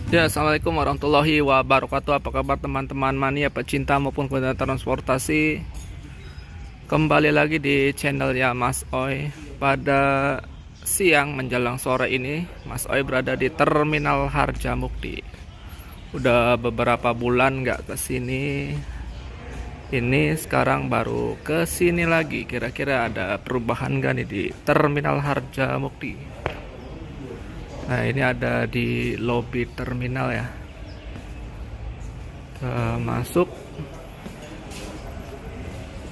Ya, assalamualaikum warahmatullahi wabarakatuh. Apa kabar teman-teman mania pecinta maupun pengguna transportasi? Kembali lagi di channel ya Mas Oi. Pada siang menjelang sore ini, Mas Oi berada di Terminal Harjamukti. Udah beberapa bulan nggak ke sini. Ini sekarang baru ke sini lagi. Kira-kira ada perubahan nggak nih di Terminal Harjamukti? Nah, ini ada di lobi terminal ya. Kita masuk.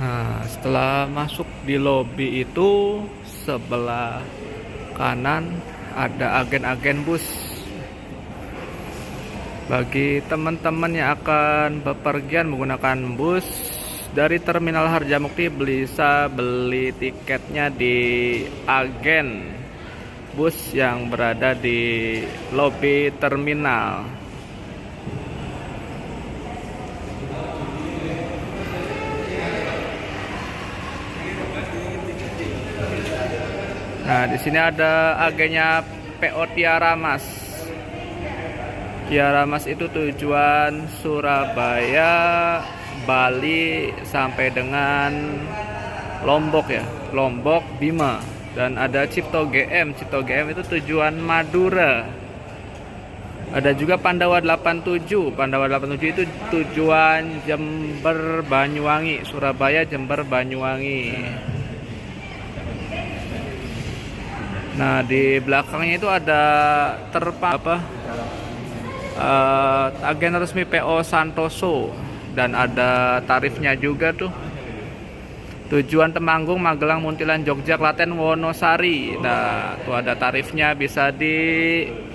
Nah, setelah masuk di lobi itu sebelah kanan ada agen-agen bus. Bagi teman-teman yang akan bepergian menggunakan bus dari Terminal Harjamukti, bisa beli tiketnya di agen bus yang berada di lobi terminal. Nah, di sini ada agennya PO Tiara Mas. Tiara Mas itu tujuan Surabaya, Bali sampai dengan Lombok ya, Lombok, Bima. Dan ada Cipto GM. Cipto GM itu tujuan Madura. Ada juga Pandawa 87. Pandawa 87 itu tujuan Jember, Banyuwangi. Surabaya, Jember, Banyuwangi. Nah, di belakangnya itu ada agen resmi PO Santoso. Dan ada tarifnya juga tuh. Tujuan Temanggung, Magelang, Muntilan, Jogja, Klaten, Wonosari. Nah, itu ada tarifnya, bisa dicatat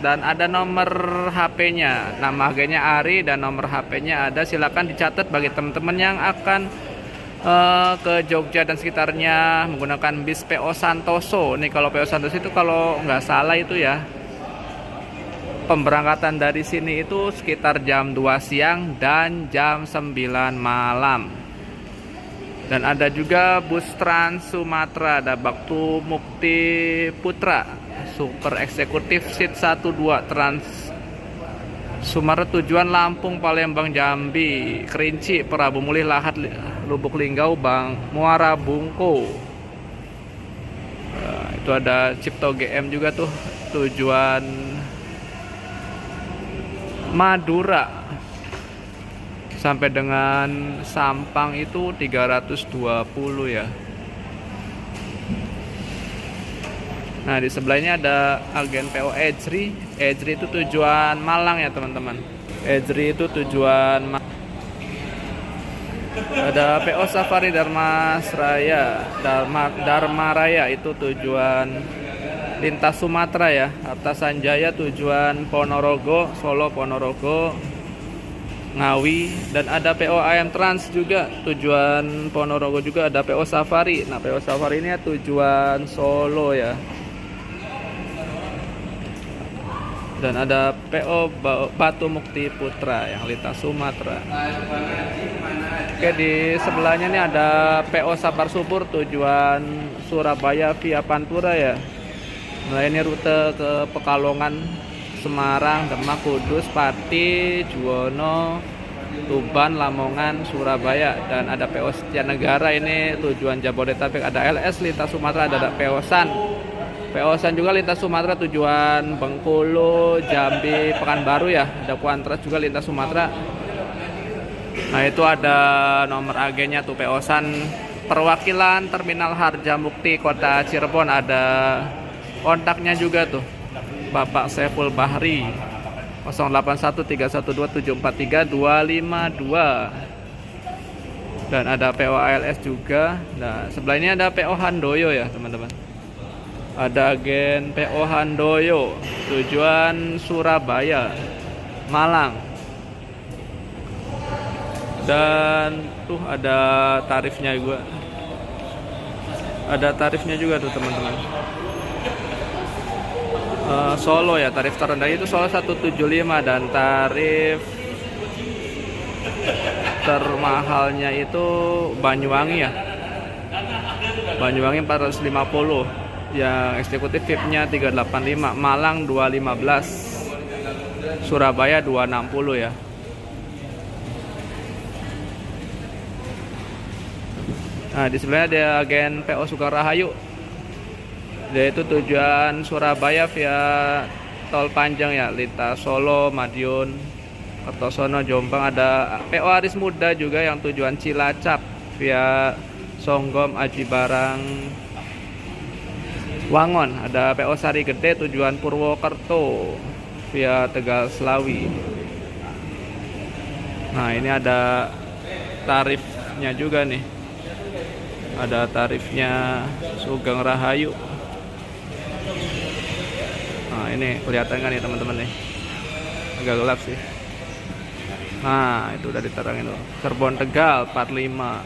dan ada nomor HP-nya. Nama agennya Ari dan nomor HP-nya ada. Silakan dicatat bagi teman-teman yang akan ke Jogja dan sekitarnya menggunakan bis PO Santoso. Nih, kalau PO Santoso itu kalau nggak salah itu ya, pemberangkatan dari sini itu sekitar jam 2 siang dan jam 9 malam. Dan ada juga bus Trans Sumatera, ada Baktu Mukti Putra, Super Eksekutif Seat 1-2 Trans Sumatera tujuan Lampung, Palembang, Jambi, Kerinci, Prabu Mulih, Lahat, Lubuk Linggau, Muara Bungku. Nah, itu ada Cipto GM juga tuh, tujuan Madura sampai dengan Sampang itu 320 ya. Nah, di sebelahnya ada agen PO Ejri. Ejri itu tujuan Malang ya teman-teman. Ejri itu tujuan ada PO Safari Dharma Raya itu tujuan lintas Sumatera ya. Arta Sanjaya tujuan Ponorogo, Solo, Ponorogo, Ngawi. Dan ada PO AM Trans juga tujuan Ponorogo, juga ada PO Safari. Nah, PO Safari ini ya tujuan Solo ya. Dan ada PO Batu Mukti Putra yang lintas Sumatera. Oke, di sebelahnya nih ada PO Sabar Subur tujuan Surabaya via Pantura ya. Nah, ini rute ke Pekalongan, Semarang, Demak, Kudus, Pati, Juwono, Tuban, Lamongan, Surabaya. Dan ada PO Setianegara, ini tujuan Jabodetabek. Ada LS lintas Sumatera, ada PO San. PO San juga lintas Sumatera tujuan Bengkulu, Jambi, Pekanbaru ya. Ada Kuantras juga lintas Sumatera. Nah, itu ada nomor agennya tuh PO San. Perwakilan Terminal Harjamukti Kota Cirebon, ada kontaknya juga tuh, Bapak Saiful Bahri, 081312743252. Dan ada PO ALS juga. Nah, sebelah ini ada PO Handoyo ya teman-teman. Ada agen PO Handoyo tujuan Surabaya, Malang. Dan tuh ada tarifnya juga. Ada tarifnya juga tuh teman-teman. Solo ya, tarif terendah itu Solo 175, dan tarif termahalnya itu Banyuwangi ya. Banyuwangi 450. Yang eksekutif VIP-nya 385, Malang 215. Surabaya 260 ya. Nah, di sebelahnya ada agen PO Sukarrahayu. Yaitu tujuan Surabaya via tol panjang ya, lintas Solo, Madiun, Kertosono, Jombang. Ada PO Aris Muda juga yang tujuan Cilacap via Songgom, Aji Barang, Wangon. Ada PO Sari Gede tujuan Purwokerto via Tegal Slawi. Nah, ini ada tarifnya juga nih. Ada tarifnya Sugeng Rahayu. Nah, ini kelihatan kan nih teman-teman nih. Agak gelap sih. Nah, itu udah diterangin loh. Cirebon Tegal 45.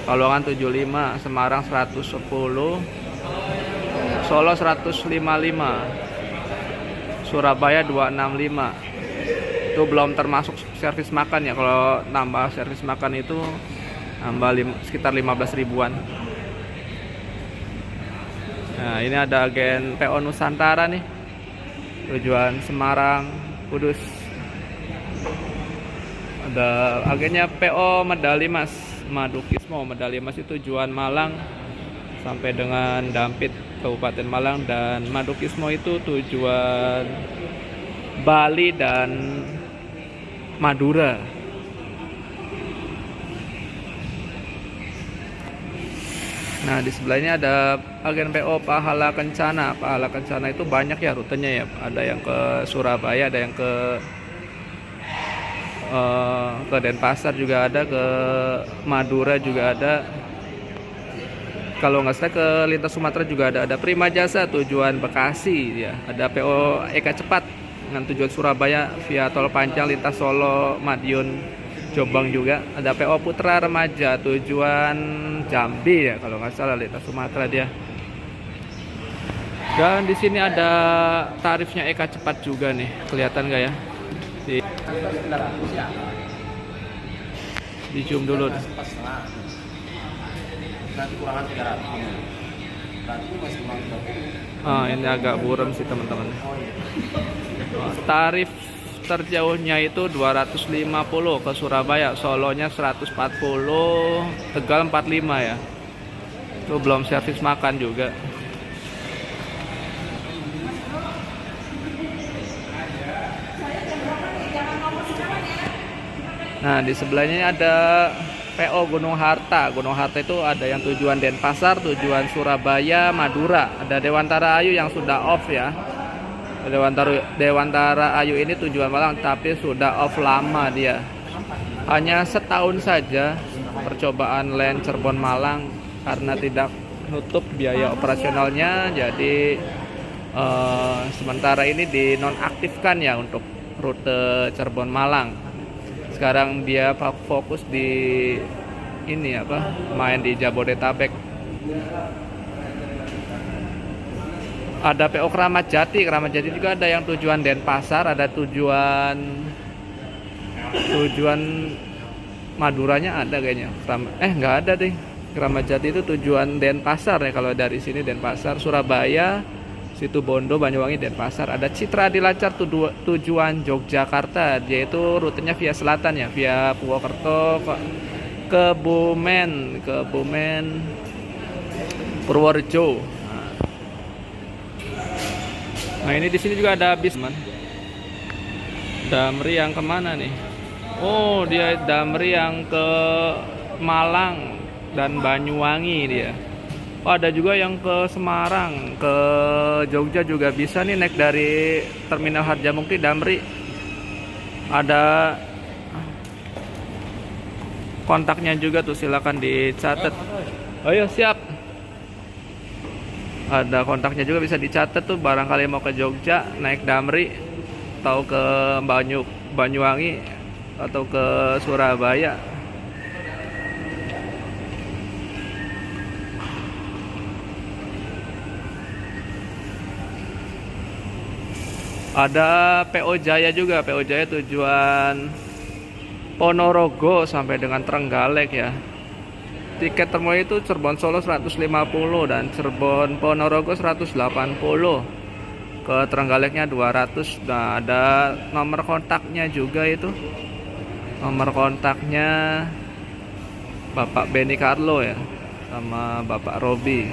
Kalongan 75, Semarang 110, Solo 155, Surabaya 265. Itu belum termasuk servis makan ya. Kalau nambah servis makan itu nambah sekitar 15 ribuan. Nah, ini ada agen PO Nusantara nih, tujuan Semarang, Kudus. Ada agennya PO Medali Mas, Madukismo. Medali Mas itu tujuan Malang sampai dengan Dampit, Kabupaten Malang. Dan Madukismo itu tujuan Bali dan Madura. Nah, di sebelahnya ada agen PO Pahala Kencana. Pahala Kencana itu banyak ya rutenya ya. Ada yang ke Surabaya, ada yang ke Denpasar juga ada, ke Madura juga ada. Kalau nggak salah ke lintas Sumatera juga ada. Ada Prima Jasa tujuan Bekasi ya. Ada PO Eka Cepat dengan tujuan Surabaya via tol panjang lintas Solo, Madiun, Jombang juga. Ada PO Putra Remaja tujuan Jambi ya, kalau nggak salah lintas Sumatera dia. Dan di sini ada tarifnya Eka Cepat juga nih, kelihatan nggak ya? Di zoom dulu. Ini agak buram sih teman-teman. Tarif terjauhnya itu 250 ke Surabaya, Solonya 140, Tegal 45 ya. Itu belum servis makan juga. Nah, di sebelahnya ada PO Gunung Harta. Gunung Harta itu ada yang tujuan Denpasar, tujuan Surabaya, Madura. Ada Dewantara Ayu yang sudah off ya. Dewantara Ayu ini tujuan Malang tapi sudah off lama dia. Hanya setahun saja percobaan LAN Cirebon Malang karena tidak nutup biaya operasionalnya. Jadi sementara ini dinonaktifkan ya untuk rute Cirebon Malang. Sekarang dia fokus di ini main di Jabodetabek. Ada PO Keramat Jati. Keramat Jati juga ada yang tujuan Denpasar, ada tujuan Maduranya ada kayaknya. Nggak ada deh. Keramat Jati itu tujuan Denpasar ya, kalau dari sini Denpasar, Surabaya, Situbondo, Banyuwangi, Denpasar. Ada Citra Dilancar tujuan Yogyakarta, yaitu rutenya via selatan ya, via Purwokerto, Kebumen, Purworejo. Nah, ini di sini juga ada bis, man. Damri yang kemana nih? Oh, dia Damri yang ke Malang dan Banyuwangi dia. Oh, ada juga yang ke Semarang, ke Jogja juga bisa nih, naik dari Terminal Harjamukti Damri. Ada kontaknya juga tuh, silakan dicatat. Oh iya, siap. Ada kontaknya juga, bisa dicatat tuh barangkali mau ke Jogja naik Damri atau ke Banyuwangi atau ke Surabaya. Ada PO Jaya juga, PO Jaya tujuan Ponorogo sampai dengan Trenggalek ya. Tiket termurah itu Cirebon Solo 150 dan Cirebon Ponorogo 180. Ke Trenggaleknya 200. Nah, ada nomor kontaknya juga itu. Nomor kontaknya Bapak Benny Carlo ya, sama Bapak Robi.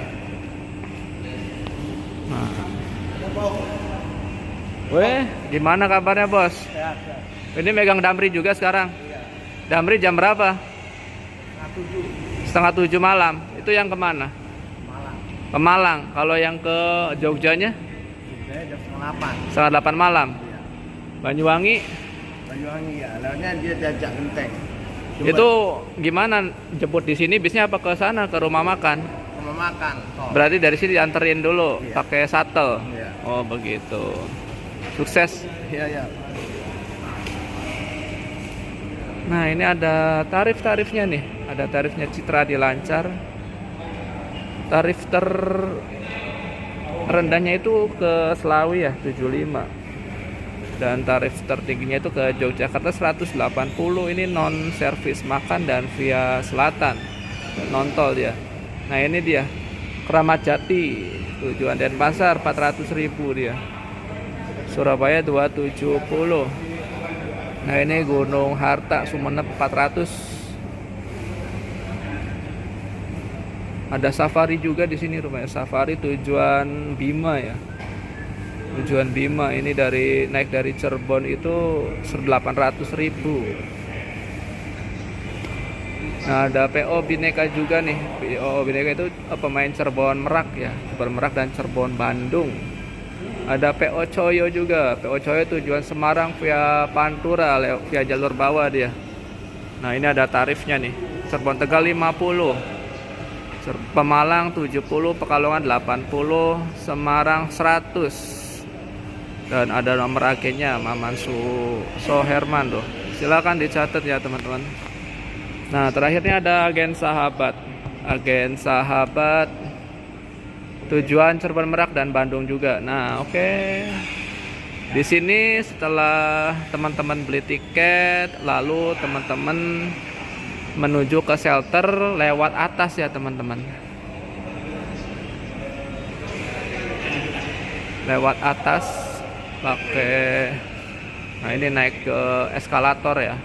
Nah. Weh, gimana kabarnya bos? Ini megang Damri juga sekarang. Damri jam berapa? Setengah 7 malam. Itu yang kemana? Ke Malang. Kalau yang ke Jogjanya? Jam Setengah 8 malam. Banyuwangi? Banyuwangi ya, lawannya dia diajak genteng. Itu gimana jemput di sini bisnya apa ke sana ke rumah makan? Rumah makan. Berarti dari sini dianterin dulu pakai shuttle. Iya. Oh begitu. Sukses. Iya. Nah ini ada tarif-tarifnya nih. Ada tarifnya Citra di Lancar. Tarif terendahnya itu ke Selawi ya 75. Dan tarif tertingginya itu ke Yogyakarta 180. Ini non servis makan dan via selatan, non tol dia. Nah ini dia Keramat Jati tujuan Denpasar 400.000 dia. Surabaya 270. Nah ini Gunung Harta Sumeneb 400. Ada safari juga di sini rumahnya. Safari tujuan Bima ya. Tujuan Bima ini naik dari Cirebon itu 800.000. Nah ada PO Bineka juga nih. PO Bineka itu pemain Cirebon Merak ya. Cirebon Merak dan Cirebon Bandung. Ada PO Coyo juga. PO Coyo tujuan Semarang via Pantura via jalur bawah dia. Nah ini ada tarifnya nih. Cirebon Tegal 50. Pemalang 70, Pekalongan 80, Semarang 100. Dan ada nomor agennya Maman Soherman tuh. Silakan dicatat ya teman-teman. Nah, terakhirnya ada agen sahabat. Agen sahabat tujuan Cirebon Merak dan Bandung juga. Nah, oke. Di sini setelah teman-teman beli tiket, lalu teman-teman menuju ke shelter lewat atas ya teman-teman. Lewat atas pakai, nah ini naik ke eskalator ya.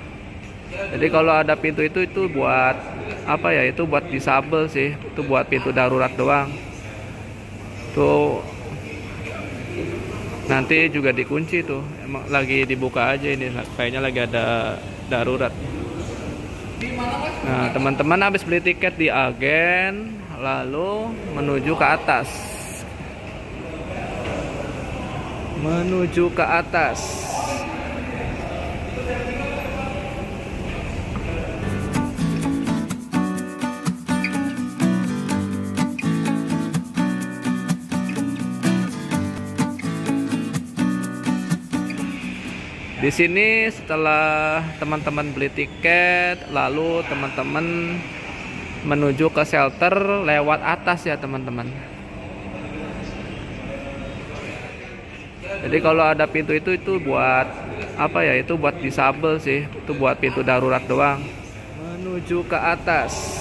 Jadi kalau ada pintu itu buat apa ya? Itu buat disabel sih. Itu buat pintu darurat doang. Tuh nanti juga dikunci tuh. Emang lagi dibuka aja ini. Kayaknya lagi ada darurat. Nah teman-teman habis beli tiket di agen, lalu menuju ke atas. Menuju ke atas. Di sini setelah teman-teman beli tiket, lalu teman-teman menuju ke shelter lewat atas ya teman-teman. Jadi kalau ada pintu itu buat apa ya? Itu buat disabel sih. Itu buat pintu darurat doang. Menuju ke atas.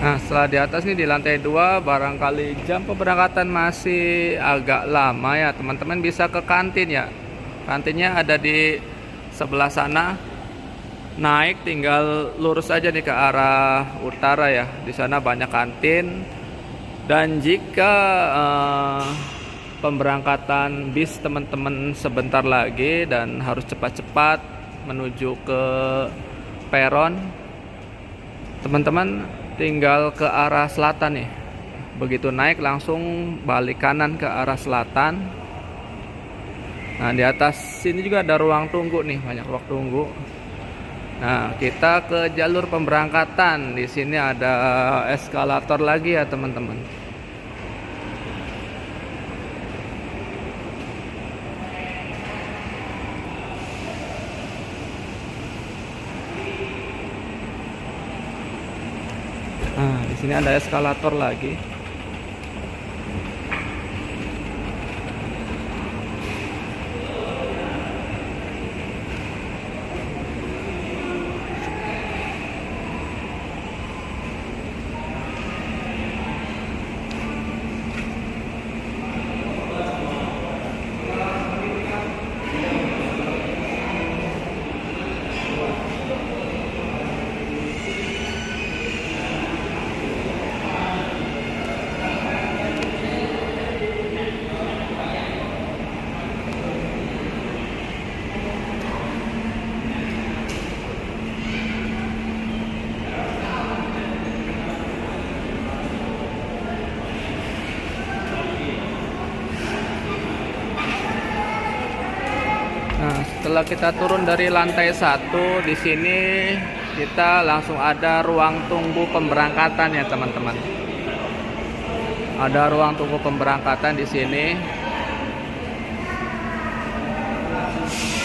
Nah setelah di atas nih di lantai 2, barangkali jam pemberangkatan masih agak lama ya teman-teman, bisa ke kantin ya. Kantinnya ada di sebelah sana. Naik tinggal lurus aja nih ke arah utara ya. Di sana banyak kantin. Dan jika pemberangkatan bis teman-teman sebentar lagi dan harus cepat-cepat menuju ke peron, teman-teman tinggal ke arah selatan nih. Begitu naik langsung balik kanan ke arah selatan. Nah di atas sini juga ada ruang tunggu nih, banyak ruang tunggu. Nah kita ke jalur pemberangkatan. Di sini ada eskalator lagi ya teman-teman. Nah, di sini ada eskalator lagi. Nah, setelah kita turun dari lantai 1, di sini kita langsung ada ruang tunggu pemberangkatan ya, teman-teman. Ada ruang tunggu pemberangkatan di sini.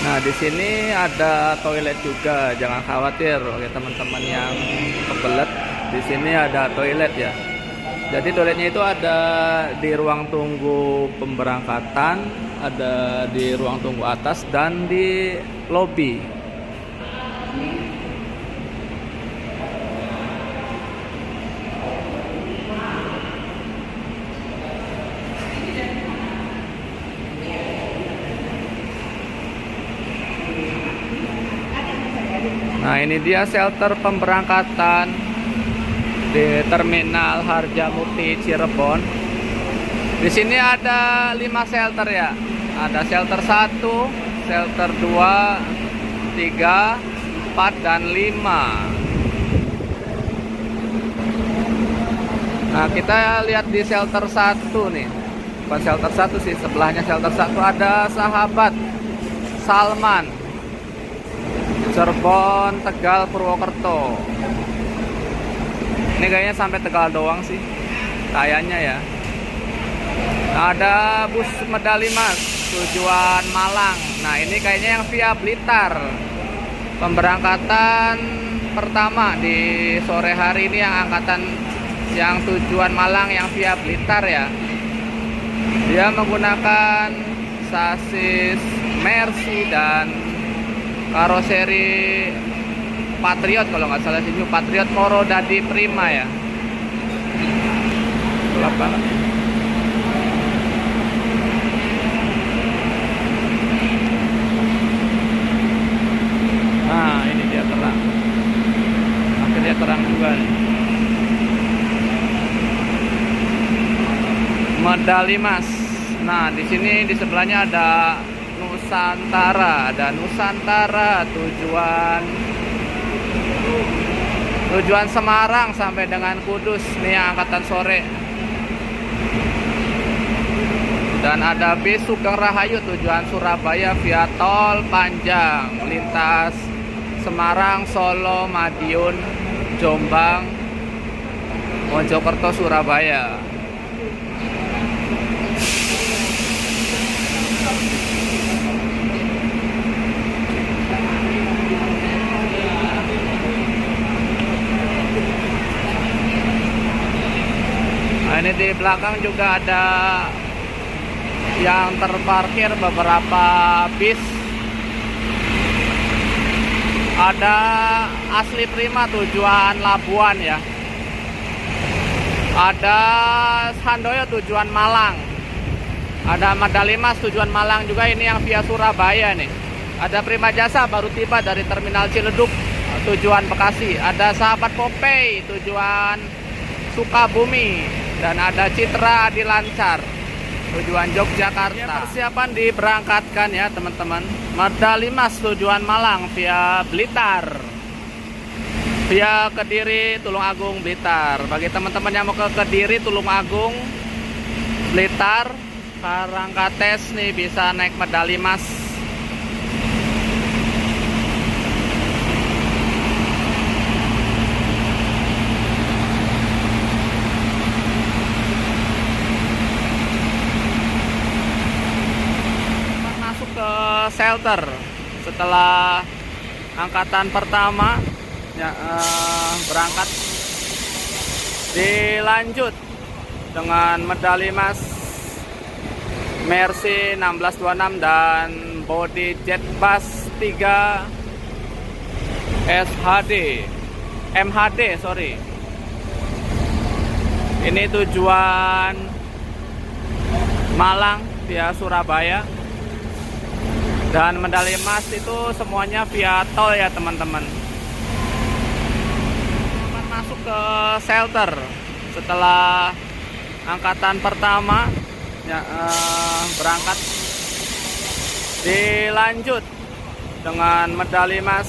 Nah, di sini ada toilet juga, jangan khawatir ya teman-teman yang kebelet. Di sini ada toilet ya. Jadi toiletnya itu ada di ruang tunggu pemberangkatan, ada di ruang tunggu atas dan di lobi. Nah, ini dia shelter pemberangkatan di Terminal Harjamukti Cirebon. Di sini ada 5 shelter ya. Ada shelter 1, shelter 2, 3, 4 dan 5. Nah, kita lihat di shelter 1 nih. Bukan shelter 1 sih, sebelahnya shelter 1 ada Sahabat Salman, Cirebon, Tegal, Purwokerto. Ini kayaknya sampai Tegal doang sih, kayaknya ya. Nah, ada bus medali Mas tujuan Malang. Nah, ini kayaknya yang via Blitar. Pemberangkatan pertama di sore hari ini yang angkatan yang tujuan Malang yang via Blitar ya. Dia menggunakan sasis Mercy dan karoseri Patriot kalau nggak salah, sini Patriot Moro Dadi Prima ya. Gelap banget. Nah, ini dia terang. Akhirnya terang juga nih. Medali Mas. Nah, di sini di sebelahnya ada Nusantara, tujuan Semarang sampai dengan Kudus nih yang angkatan sore. Dan ada bis Sugeng Rahayu tujuan Surabaya via tol panjang lintas Semarang, Solo, Madiun, Jombang, Mojokerto, Surabaya. Nah, ini di belakang juga ada yang terparkir beberapa bis. Ada Asli Prima tujuan Labuan ya. Ada Handoyo tujuan Malang. Ada Medali Mas tujuan Malang juga, ini yang via Surabaya nih. Ada Prima Jasa baru tiba dari Terminal Ciledug tujuan Bekasi. Ada Sahabat Popey tujuan Sukabumi. Dan ada Citra Adilancar tujuan Yogyakarta. Persiapan diberangkatkan ya teman-teman. Medali Mas tujuan Malang via Blitar, via Kediri, Tulungagung, Blitar. Bagi teman-teman yang mau ke Kediri, Tulungagung, Blitar, Karangkates nih bisa naik Medali Mas. Shelter setelah angkatan pertama ya, berangkat Dilanjut dengan medali emas Mercy 1626 dan body jet bus 3 MHD sorry. Ini tujuan Malang via Surabaya. Dan medali emas itu semuanya via tol ya teman-teman. Masuk ke shelter setelah angkatan pertama ya, berangkat. Dilanjut dengan medali emas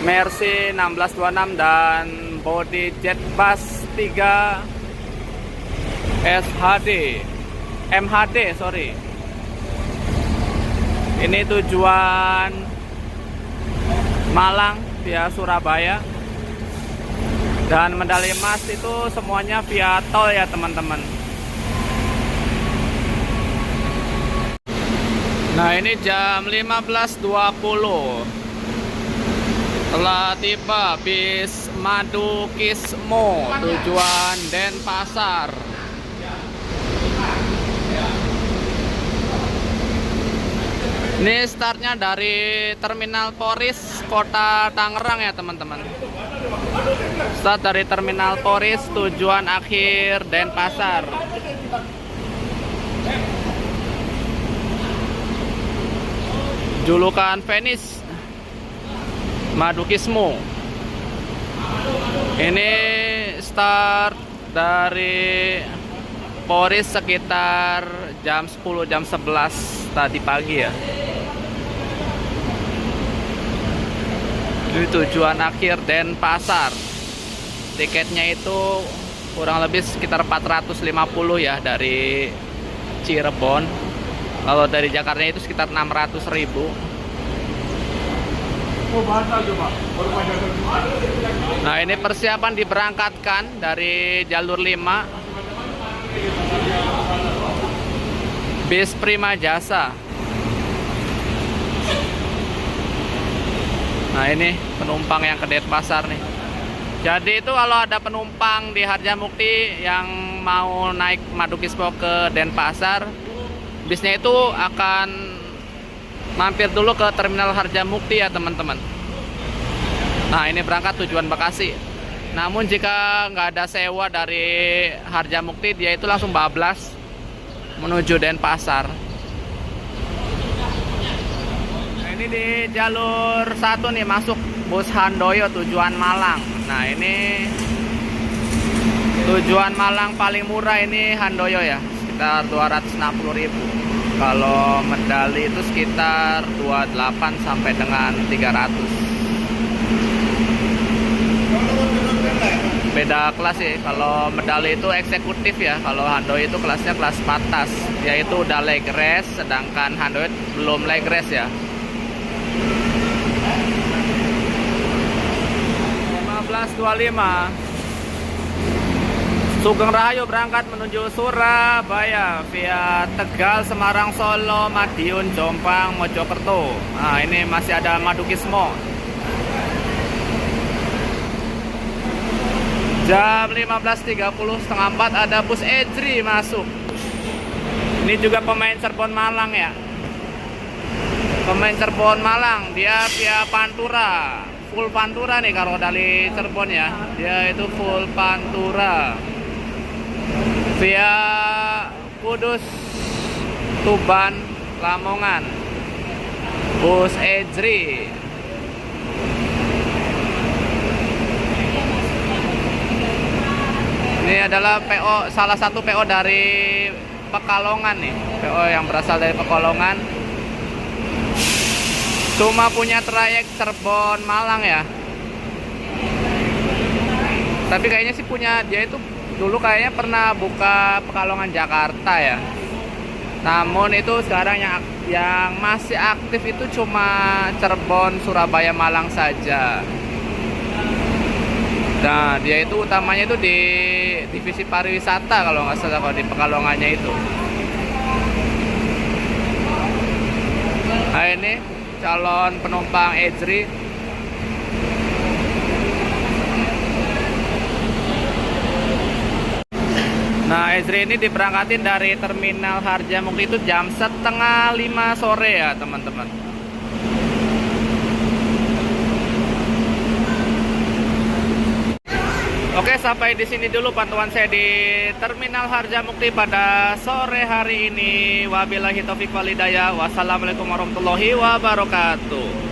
Mercy 1626 dan body jet bus 3 MHD sorry. Ini tujuan Malang via Surabaya. Dan medali emas itu semuanya via tol ya teman-teman. Nah ini jam 15.20 telah tiba bis Madukismo tujuan Denpasar. Ini startnya dari Terminal Poris Kota Tangerang ya teman-teman. Start dari Terminal Poris, tujuan akhir Denpasar. Julukan Venice Madukismo. Ini start dari Poris sekitar jam 10 jam 11 tadi pagi ya. Ini tujuan akhir Denpasar. Tiketnya itu kurang lebih sekitar 450 ya dari Cirebon. Kalau dari Jakarta itu sekitar 600.000. Nah ini persiapan diberangkatkan dari jalur 5 bis Prima Jasa. Nah ini penumpang yang ke Denpasar nih. Jadi itu kalau ada penumpang di Harjamukti yang mau naik Madukismo ke Denpasar, bisnya itu akan mampir dulu ke Terminal Harjamukti ya teman-teman. Nah ini berangkat tujuan Bekasi. Namun jika nggak ada sewa dari Harjamukti, dia itu langsung bablas menuju Denpasar. Nah ini di jalur 1 nih masuk bus Handoyo tujuan Malang. Nah ini tujuan Malang paling murah ini Handoyo ya, sekitar 260.000. Kalau medali itu sekitar 28 sampai dengan 300. Beda kelas sih. Kalau medali itu eksekutif ya. Kalau Handoyo itu kelasnya kelas patas. Yaitu udah leg race, sedangkan Handoyo belum leg race ya. 15.25 Sugeng Rahayu berangkat menuju Surabaya via Tegal, Semarang, Solo, Madiun, Jombang, Mojokerto. Nah ini masih ada Madukismo. Jam 15.30 setengah 4 ada bus Ejri masuk. Ini juga pemain Cirebon Malang ya. Pemain Cirebon Malang, dia via Pantura. Full Pantura nih kalau dari Cirebon ya. Dia itu full Pantura. Via Kudus, Tuban, Lamongan. Bus Ejri. Ini adalah PO, salah satu PO dari Pekalongan nih. PO yang berasal dari Pekalongan. Cuma punya trayek Cirebon Malang ya. Tapi kayaknya sih punya, dia itu dulu kayaknya pernah buka Pekalongan Jakarta ya. Namun itu sekarang yang masih aktif itu cuma Cirebon, Surabaya, Malang saja. Nah dia itu utamanya itu di divisi pariwisata kalau nggak salah, kalau di Pekalongannya itu. Nah ini calon penumpang Ejri. Nah, Ezri ini diberangkatin dari Terminal Harjamukti itu jam 4:30 sore ya, teman-teman. Oke, sampai di sini dulu pantauan saya di Terminal Harjamukti pada sore hari ini. Wabillahi taufiq wal hidayah. Wassalamualaikum warahmatullahi wabarakatuh.